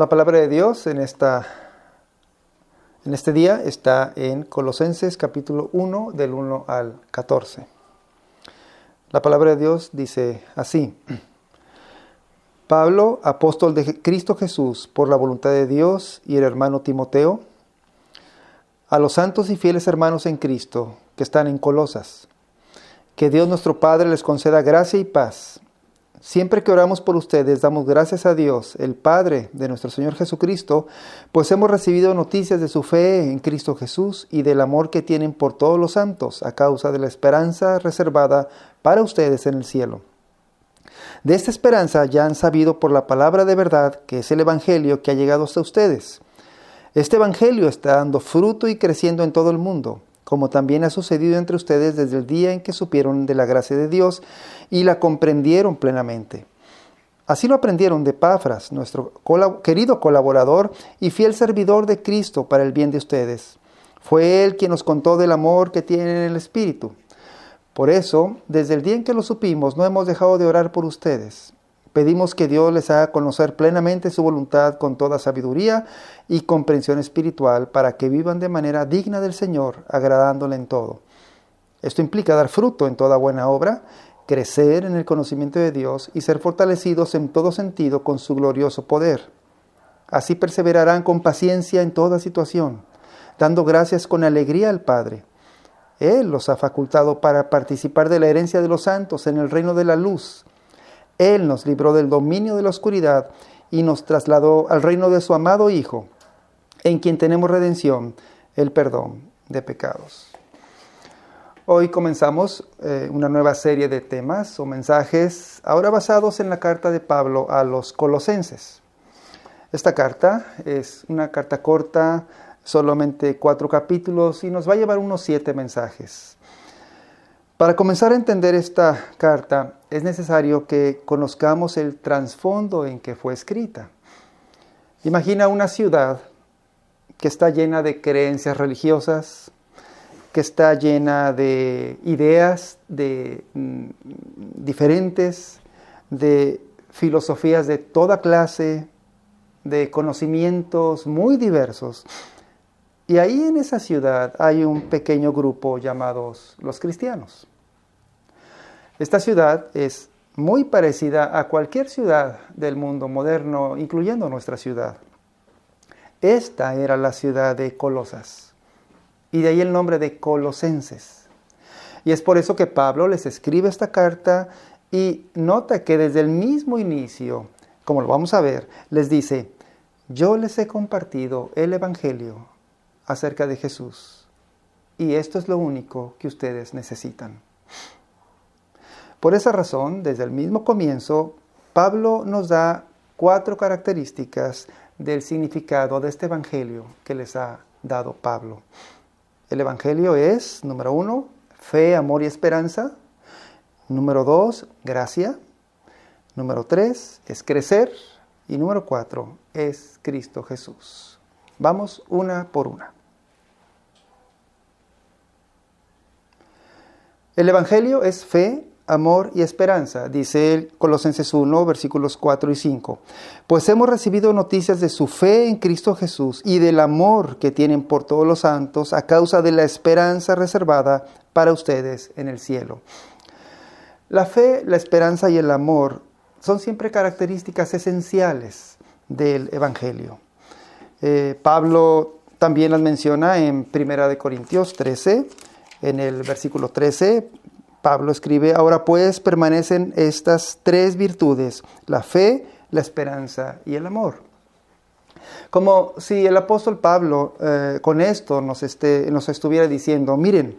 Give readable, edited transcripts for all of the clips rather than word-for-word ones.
La palabra de Dios en este día está en Colosenses capítulo 1 del 1 al 14. La palabra de Dios dice así: Pablo, apóstol de Cristo Jesús, por la voluntad de Dios, y el hermano Timoteo, a los santos y fieles hermanos en Cristo que están en Colosas, que Dios nuestro Padre les conceda gracia y paz. Siempre que oramos por ustedes, damos gracias a Dios, el Padre de nuestro Señor Jesucristo, pues hemos recibido noticias de su fe en Cristo Jesús y del amor que tienen por todos los santos, a causa de la esperanza reservada para ustedes en el cielo. De esta esperanza ya han sabido por la palabra de verdad, que es el Evangelio que ha llegado hasta ustedes. Este Evangelio está dando fruto y creciendo en todo el mundo, como también ha sucedido entre ustedes desde el día en que supieron de la gracia de Dios y la comprendieron plenamente. Así lo aprendieron de Epafras, nuestro querido colaborador y fiel servidor de Cristo para el bien de ustedes. Fue él quien nos contó del amor que tienen en el Espíritu. Por eso, desde el día en que lo supimos, no hemos dejado de orar por ustedes. Pedimos que Dios les haga conocer plenamente su voluntad con toda sabiduría y comprensión espiritual, para que vivan de manera digna del Señor, agradándole en todo. Esto implica dar fruto en toda buena obra, crecer en el conocimiento de Dios y ser fortalecidos en todo sentido con su glorioso poder. Así perseverarán con paciencia en toda situación, dando gracias con alegría al Padre. Él los ha facultado para participar de la herencia de los santos en el reino de la luz. Él nos libró del dominio de la oscuridad y nos trasladó al reino de su amado Hijo, en quien tenemos redención, el perdón de pecados. Hoy comenzamos una nueva serie de temas o mensajes, ahora basados en la carta de Pablo a los Colosenses. Esta carta es una carta corta, solamente 4 capítulos, y nos va a llevar unos 7 mensajes. Para comenzar a entender esta carta, es necesario que conozcamos el trasfondo en que fue escrita. Imagina una ciudad que está llena de creencias religiosas, que está llena de ideas diferentes, de filosofías de toda clase, de conocimientos muy diversos. Y ahí en esa ciudad hay un pequeño grupo llamados los cristianos. Esta ciudad es muy parecida a cualquier ciudad del mundo moderno, incluyendo nuestra ciudad. Esta era la ciudad de Colosas, y de ahí el nombre de Colosenses. Y es por eso que Pablo les escribe esta carta, y nota que desde el mismo inicio, como lo vamos a ver, les dice: yo les he compartido el Evangelio acerca de Jesús, y esto es lo único que ustedes necesitan. Por esa razón, desde el mismo comienzo, Pablo nos da 4 características del significado de este Evangelio que les ha dado Pablo. El Evangelio es, número 1, fe, amor y esperanza. Número 2, gracia. Número 3, es crecer. Y número 4, es Cristo Jesús. Vamos una por una. El Evangelio es fe, amor y esperanza, dice Colosenses 1, versículos 4 y 5. Pues hemos recibido noticias de su fe en Cristo Jesús y del amor que tienen por todos los santos, a causa de la esperanza reservada para ustedes en el cielo. La fe, la esperanza y el amor son siempre características esenciales del Evangelio. Pablo también las menciona en 1 Corintios 13, en el versículo 13. Pablo escribe: ahora pues permanecen estas 3 virtudes, la fe, la esperanza y el amor. Como si el apóstol Pablo con esto nos estuviera diciendo: miren,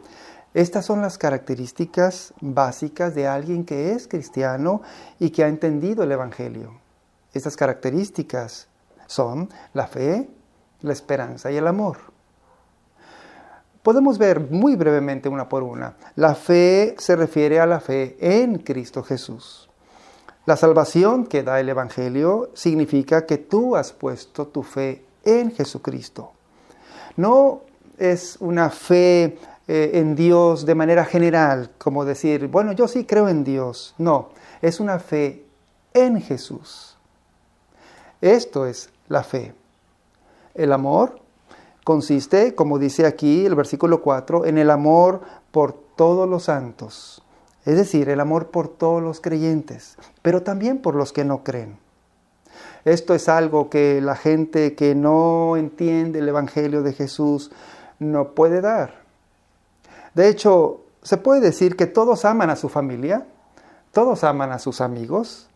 estas son las características básicas de alguien que es cristiano y que ha entendido el Evangelio. Estas características son la fe, la esperanza y el amor. Podemos ver muy brevemente una por una. La fe se refiere a la fe en Cristo Jesús. La salvación que da el Evangelio significa que tú has puesto tu fe en Jesucristo. No es una fe en Dios de manera general, como decir, bueno, yo sí creo en Dios. No, es una fe en Jesús. Esto es la fe. El amor consiste, como dice aquí el versículo 4, en el amor por todos los santos. Es decir, el amor por todos los creyentes, pero también por los que no creen. Esto es algo que la gente que no entiende el Evangelio de Jesús no puede dar. De hecho, se puede decir que todos aman a su familia, todos aman a sus amigos,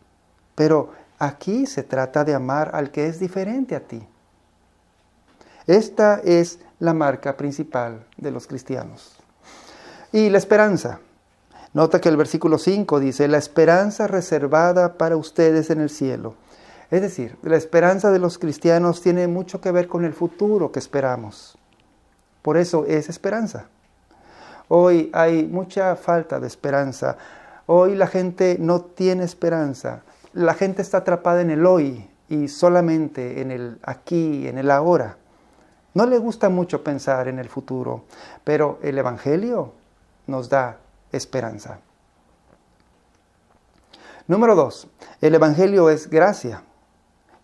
pero aquí se trata de amar al que es diferente a ti. Esta es la marca principal de los cristianos. Y la esperanza. Nota que el versículo 5 dice, la esperanza reservada para ustedes en el cielo. Es decir, la esperanza de los cristianos tiene mucho que ver con el futuro que esperamos. Por eso es esperanza. Hoy hay mucha falta de esperanza. Hoy la gente no tiene esperanza. La gente está atrapada en el hoy y solamente en el aquí, en el ahora. No le gusta mucho pensar en el futuro, pero el Evangelio nos da esperanza. Número 2. El Evangelio es gracia.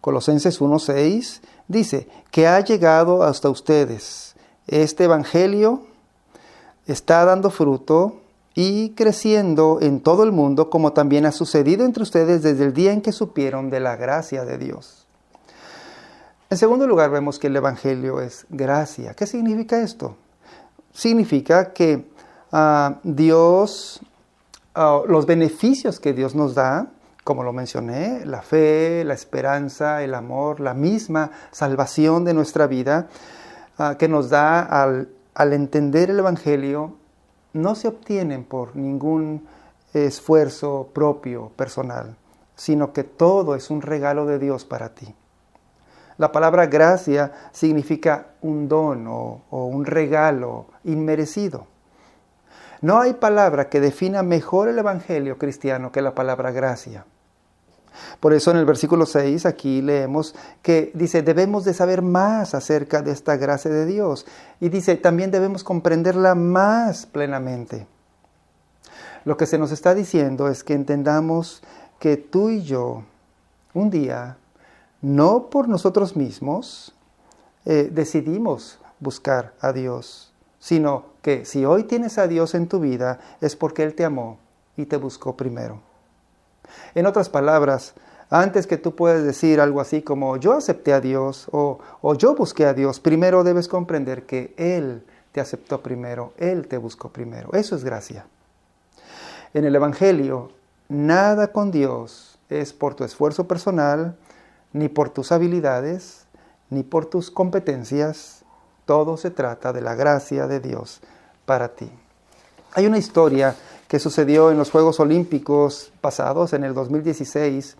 Colosenses 1:6 dice que ha llegado hasta ustedes. Este Evangelio está dando fruto y creciendo en todo el mundo, como también ha sucedido entre ustedes desde el día en que supieron de la gracia de Dios. En segundo lugar, vemos que el Evangelio es gracia. ¿Qué significa esto? Significa que Dios, los beneficios que Dios nos da, como lo mencioné, la fe, la esperanza, el amor, la misma salvación de nuestra vida, que nos da al entender el Evangelio, no se obtienen por ningún esfuerzo propio, personal, sino que todo es un regalo de Dios para ti. La palabra gracia significa un don o un regalo inmerecido. No hay palabra que defina mejor el Evangelio cristiano que la palabra gracia. Por eso en el versículo 6 aquí leemos que dice, debemos de saber más acerca de esta gracia de Dios. Y dice, también debemos comprenderla más plenamente. Lo que se nos está diciendo es que entendamos que tú y yo, un día, no por nosotros mismos, decidimos buscar a Dios, sino que si hoy tienes a Dios en tu vida es porque Él te amó y te buscó primero. En otras palabras, antes que tú puedas decir algo así como yo acepté a Dios o yo busqué a Dios, primero debes comprender que Él te aceptó primero, Él te buscó primero. Eso es gracia. En el Evangelio, nada con Dios es por tu esfuerzo personal, ni por tus habilidades, ni por tus competencias. Todo se trata de la gracia de Dios para ti. Hay una historia que sucedió en los Juegos Olímpicos pasados, en el 2016.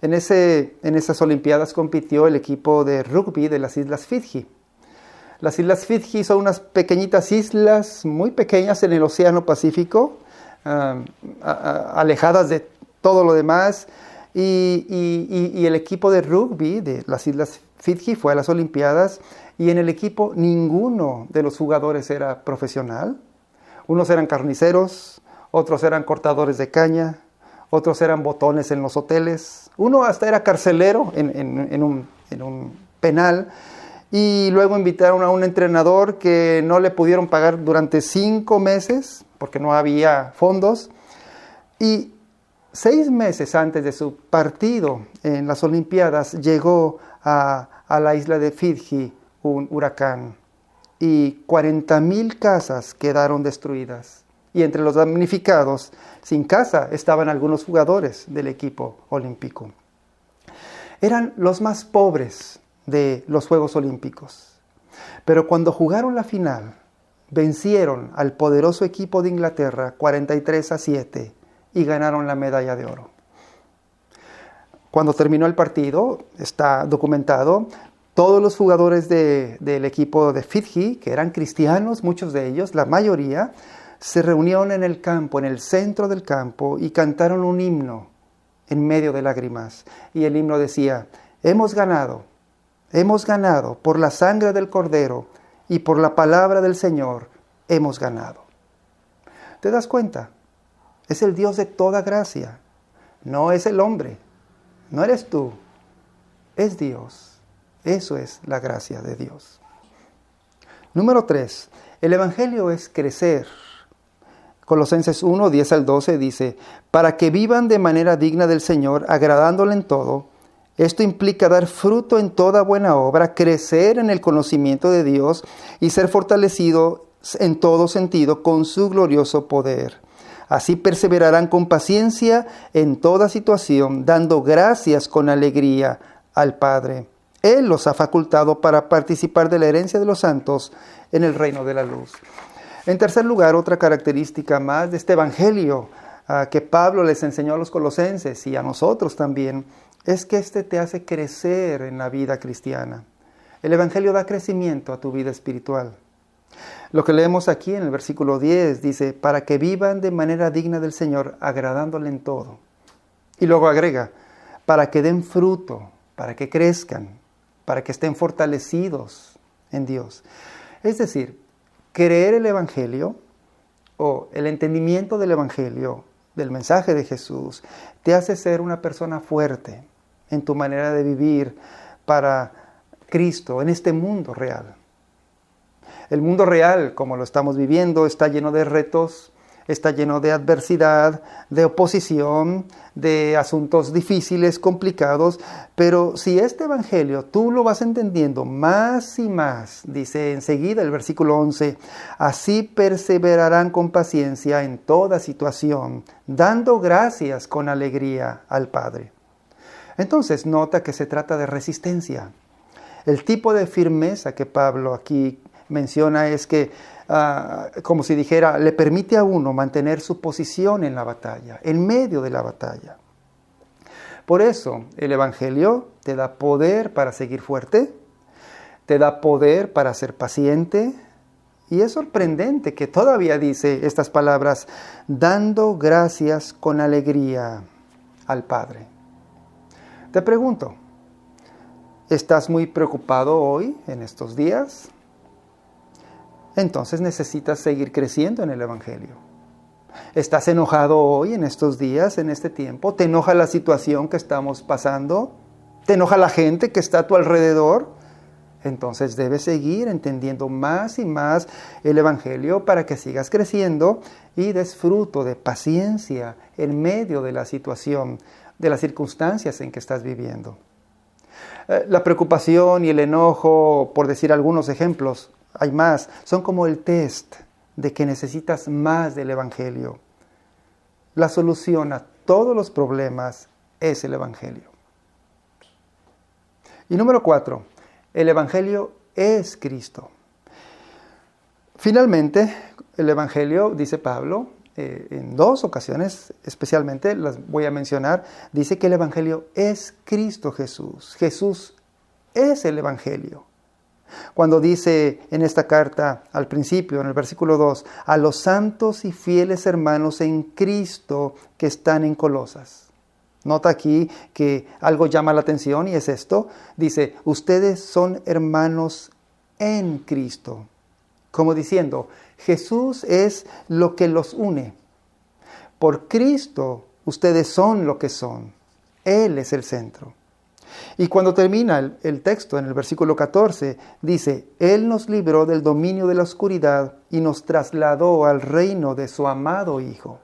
En esas Olimpiadas compitió el equipo de rugby de las Islas Fiji. Las Islas Fiji son unas pequeñitas islas muy pequeñas en el Océano Pacífico, alejadas de todo lo demás. Y el equipo de rugby de las Islas Fiji fue a las Olimpiadas y en el equipo ninguno de los jugadores era profesional. Unos eran carniceros, otros eran cortadores de caña, otros eran botones en los hoteles. Uno hasta era carcelero en un penal. Y luego invitaron a un entrenador que no le pudieron pagar durante 5 meses porque no había fondos. Y 6 meses antes de su partido en las Olimpiadas llegó a la isla de Fiji un huracán y 40,000 casas quedaron destruidas. Y entre los damnificados, sin casa, estaban algunos jugadores del equipo olímpico. Eran los más pobres de los Juegos Olímpicos. Pero cuando jugaron la final, vencieron al poderoso equipo de Inglaterra 43-7 y ganaron la medalla de oro. Cuando terminó el partido, está documentado, todos los jugadores del equipo de Fiji, que eran cristianos, muchos de ellos, la mayoría, se reunieron en el campo, en el centro del campo, y cantaron un himno en medio de lágrimas. Y el himno decía, hemos ganado por la sangre del Cordero y por la palabra del Señor, hemos ganado. ¿Te das cuenta? Es el Dios de toda gracia. No es el hombre. No eres tú. Es Dios. Eso es la gracia de Dios. Número 3. El Evangelio es crecer. Colosenses 1, 10 al 12 dice, para que vivan de manera digna del Señor, agradándole en todo. Esto implica dar fruto en toda buena obra, crecer en el conocimiento de Dios y ser fortalecido en todo sentido con su glorioso poder. Así perseverarán con paciencia en toda situación, dando gracias con alegría al Padre. Él los ha facultado para participar de la herencia de los santos en el reino de la luz. En tercer lugar, otra característica más de este evangelio que Pablo les enseñó a los colosenses y a nosotros también, es que este te hace crecer en la vida cristiana. El evangelio da crecimiento a tu vida espiritual. Lo que leemos aquí en el versículo 10 dice, para que vivan de manera digna del Señor, agradándole en todo. Y luego agrega, para que den fruto, para que crezcan, para que estén fortalecidos en Dios. Es decir, creer el Evangelio o el entendimiento del Evangelio, del mensaje de Jesús, te hace ser una persona fuerte en tu manera de vivir para Cristo en este mundo real. El mundo real, como lo estamos viviendo, está lleno de retos, está lleno de adversidad, de oposición, de asuntos difíciles, complicados, pero si este evangelio tú lo vas entendiendo más y más, dice enseguida el versículo 11, así perseverarán con paciencia en toda situación, dando gracias con alegría al Padre. Entonces nota que se trata de resistencia. El tipo de firmeza que Pablo aquí menciona es que, como si dijera, le permite a uno mantener su posición en la batalla, en medio de la batalla. Por eso el Evangelio te da poder para seguir fuerte, te da poder para ser paciente, y es sorprendente que todavía dice estas palabras, dando gracias con alegría al Padre. Te pregunto, ¿estás muy preocupado hoy, en estos días? Entonces necesitas seguir creciendo en el Evangelio. ¿Estás enojado hoy, en estos días, en este tiempo? ¿Te enoja la situación que estamos pasando? ¿Te enoja la gente que está a tu alrededor? Entonces debes seguir entendiendo más y más el Evangelio para que sigas creciendo y des fruto de paciencia en medio de la situación, de las circunstancias en que estás viviendo. La preocupación y el enojo, por decir algunos ejemplos, hay más, son como el test de que necesitas más del Evangelio. La solución a todos los problemas es el Evangelio. Y número 4, el Evangelio es Cristo. Finalmente, el Evangelio, dice Pablo, en 2 ocasiones especialmente, las voy a mencionar, dice que el Evangelio es Cristo Jesús. Jesús es el Evangelio. Cuando dice en esta carta, al principio, en el versículo 2, a los santos y fieles hermanos en Cristo que están en Colosas. Nota aquí que algo llama la atención y es esto. Dice, ustedes son hermanos en Cristo. Como diciendo, Jesús es lo que los une. Por Cristo, ustedes son lo que son. Él es el centro. Y cuando termina el texto, en el versículo 14, dice, Él nos libró del dominio de la oscuridad y nos trasladó al reino de su amado Hijo.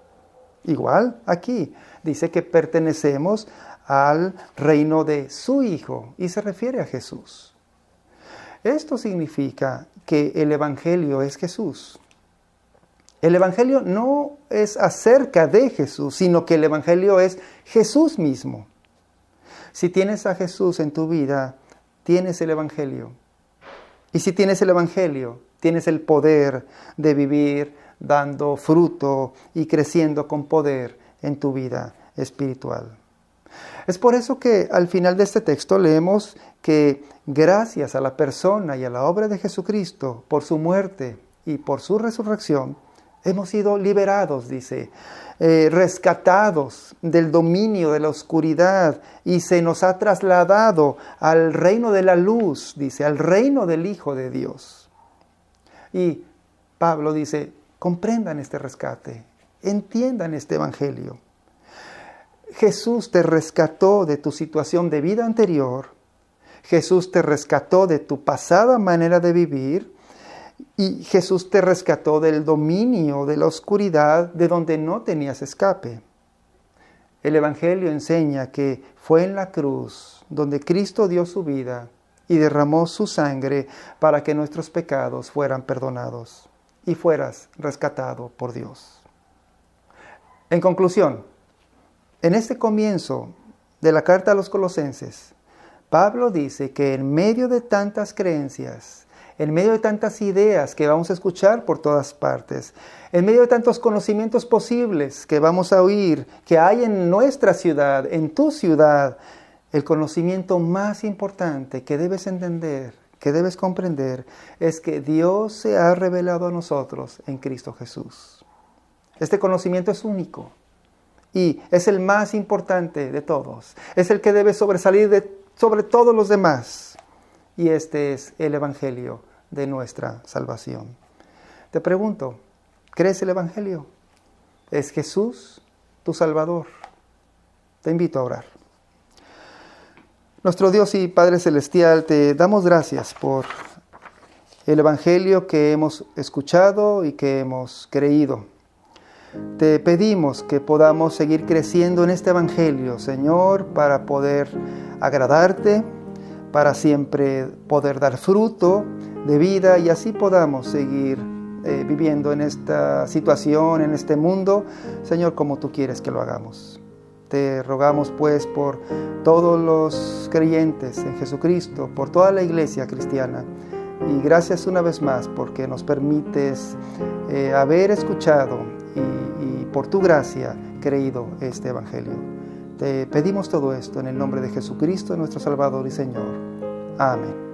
Igual, aquí, dice que pertenecemos al reino de su Hijo y se refiere a Jesús. Esto significa que el Evangelio es Jesús. El Evangelio no es acerca de Jesús, sino que el Evangelio es Jesús mismo. Si tienes a Jesús en tu vida, tienes el Evangelio. Y si tienes el Evangelio, tienes el poder de vivir dando fruto y creciendo con poder en tu vida espiritual. Es por eso que al final de este texto leemos que gracias a la persona y a la obra de Jesucristo, por su muerte y por su resurrección, hemos sido liberados, dice, rescatados del dominio de la oscuridad y se nos ha trasladado al reino de la luz, dice, al reino del Hijo de Dios. Y Pablo dice, comprendan este rescate, entiendan este evangelio. Jesús te rescató de tu situación de vida anterior, Jesús te rescató de tu pasada manera de vivir y Jesús te rescató del dominio de la oscuridad de donde no tenías escape. El Evangelio enseña que fue en la cruz donde Cristo dio su vida y derramó su sangre para que nuestros pecados fueran perdonados y fueras rescatado por Dios. En conclusión, en este comienzo de la carta a los Colosenses, Pablo dice que en medio de tantas creencias, en medio de tantas ideas que vamos a escuchar por todas partes, en medio de tantos conocimientos posibles que vamos a oír, que hay en nuestra ciudad, en tu ciudad, el conocimiento más importante que debes entender, que debes comprender, es que Dios se ha revelado a nosotros en Cristo Jesús. Este conocimiento es único y es el más importante de todos. Es el que debe sobresalir sobre todos los demás. Y este es el Evangelio de nuestra salvación. Te pregunto, ¿crees el Evangelio? ¿Es Jesús tu Salvador? Te invito a orar. Nuestro Dios y Padre Celestial, te damos gracias por el Evangelio que hemos escuchado y que hemos creído. Te pedimos que podamos seguir creciendo en este Evangelio, Señor, para poder agradarte, para siempre poder dar fruto de vida y así podamos seguir viviendo en esta situación, en este mundo, Señor, como tú quieres que lo hagamos. Te rogamos pues por todos los creyentes en Jesucristo, por toda la iglesia cristiana. Y gracias una vez más porque nos permites haber escuchado y por tu gracia creído este Evangelio. Te pedimos todo esto en el nombre de Jesucristo, nuestro Salvador y Señor. Amén.